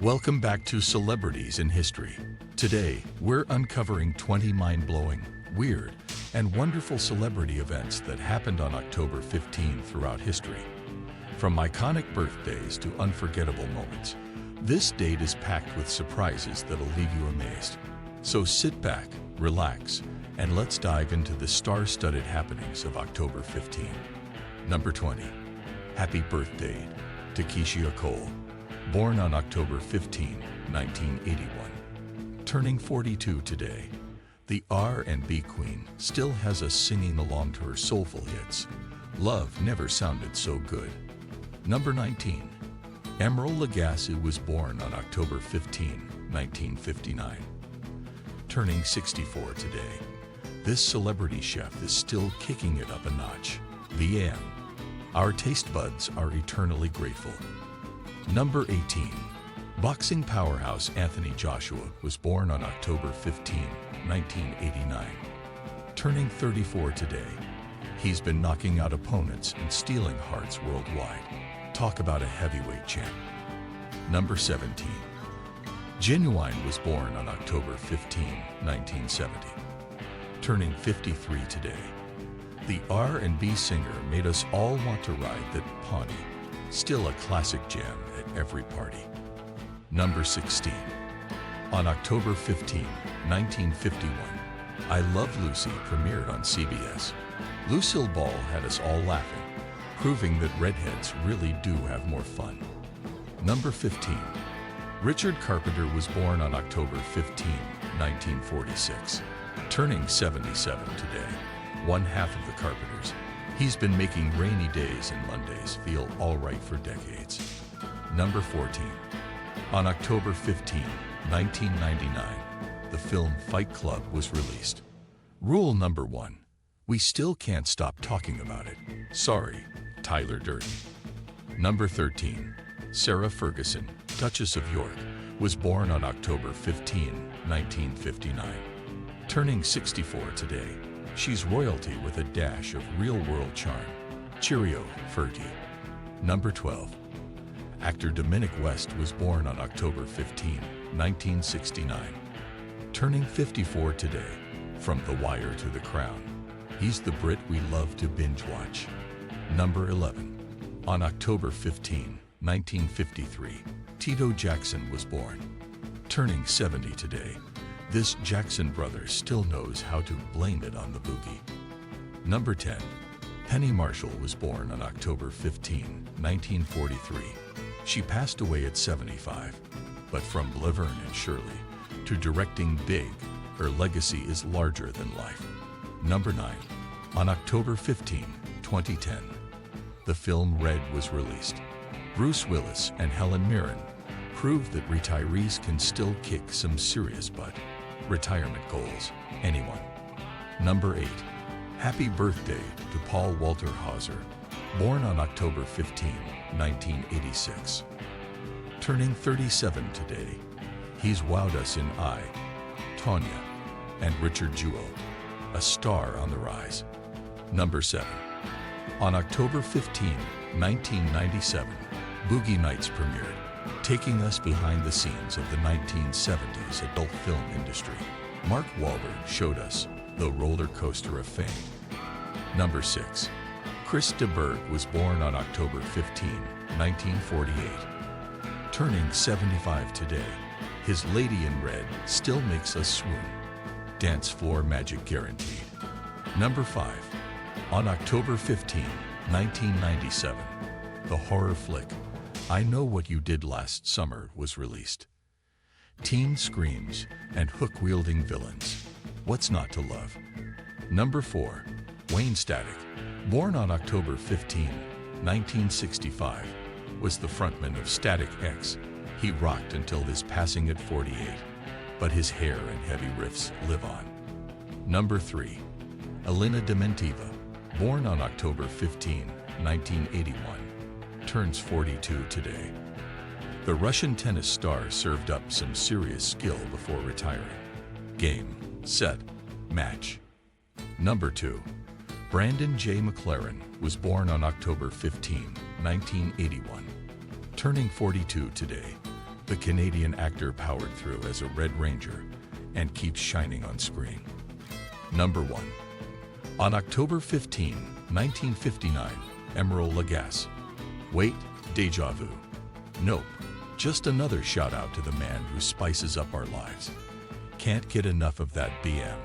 Welcome back to Celebrities in History. Today, we're uncovering 20 mind-blowing, weird, and wonderful celebrity events that happened on October 15 throughout history. From iconic birthdays to unforgettable moments, this date is packed with surprises that'll leave you amazed. So sit back, relax, and let's dive into the star-studded happenings of October 15. Number 20. Happy birthday to Keyshia Cole. Born on October 15, 1981. Turning 42 today, the R&B queen still has us singing along to her soulful hits. Love Never Sounded So Good. Number 19. Emeril Lagasse was born on October 15, 1959. Turning 64 today, this celebrity chef is still kicking it up a notch. The AM. Our taste buds are eternally grateful. Number 18. Boxing powerhouse Anthony Joshua was born on October 15, 1989. Turning 34 today, he's been knocking out opponents and stealing hearts worldwide. Talk about a heavyweight champ. Number 17. Genuine was born on October 15, 1970. Turning 53 today, the R&B singer made us all want to ride that pony. Still a classic jam at every party. Number 16. On October 15, 1951, I Love Lucy premiered on CBS. Lucille Ball had us all laughing, proving that redheads really do have more fun. Number 15. Richard Carpenter was born on October 15, 1946. Turning 77 today, one half of the Carpenters. He's been making rainy days and Mondays feel all right for decades. Number 14. On October 15, 1999, the film Fight Club was released. Rule number 1. We still can't stop talking about it. Sorry, Tyler Durden. Number 13. Sarah Ferguson, Duchess of York, was born on October 15, 1959. Turning 64 today, she's royalty with a dash of real-world charm. Cheerio, Fergie. Number 12. Actor Dominic West was born on October 15, 1969. Turning 54 today, from The Wire to The Crown, he's the Brit we love to binge-watch. Number 11. On October 15, 1953, Tito Jackson was born. Turning 70 today, this Jackson brother still knows how to blame it on the boogie. Number 10. Penny Marshall was born on October 15, 1943. She passed away at 75. But from Laverne and Shirley to directing big, her legacy is larger than life. Number 9. On October 15, 2010, the film Red was released. Bruce Willis and Helen Mirren proved that retirees can still kick some serious butt. Retirement goals, anyone. Number 8. Happy birthday to Paul Walter Hauser, born on October 15, 1986. Turning 37 today, he's wowed us in I, Tonya, and Richard Jewell, a star on the rise. Number 7. On October 15, 1997, Boogie Nights premiered, taking us behind the scenes of the 1970s adult film industry. Mark Wahlberg showed us the roller coaster of fame. Number 6. Chris de Burgh was born on October 15, 1948. Turning 75 today, his Lady in Red still makes us swoon. Dance floor magic guaranteed. Number 5. On October 15, 1997, the horror flick I Know What You Did Last Summer was released. Teen screams and hook-wielding villains. What's not to love? Number 4. Wayne Static, born on October 15, 1965, was the frontman of Static X. He rocked until his passing at 48, but his hair and heavy riffs live on. Number 3. Elena Dementiva, born on October 15, 1981, turns 42 today. The Russian tennis star served up some serious skill before retiring. Game, set, match. Number 2. Brandon J. McLaren was born on October 15, 1981. Turning 42 today, The Canadian actor powered through as a Red Ranger and keeps shining on screen. Number 1. On October 15, 1959, Emeril Lagasse. Wait, déjà vu. Nope, just another shout out to the man who spices up our lives. Can't get enough of that BM.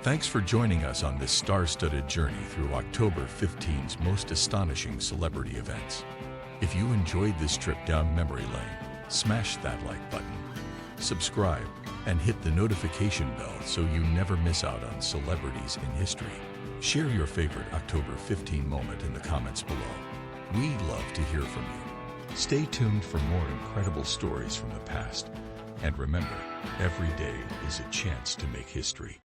Thanks for joining us on this star-studded journey through October 15's most astonishing celebrity events. If you enjoyed this trip down memory lane, smash that like button, subscribe, and hit the notification bell so you never miss out on celebrities in history. Share your favorite October 15 moment in the comments below. We'd love to hear from you. Stay tuned for more incredible stories from the past. And remember, every day is a chance to make history.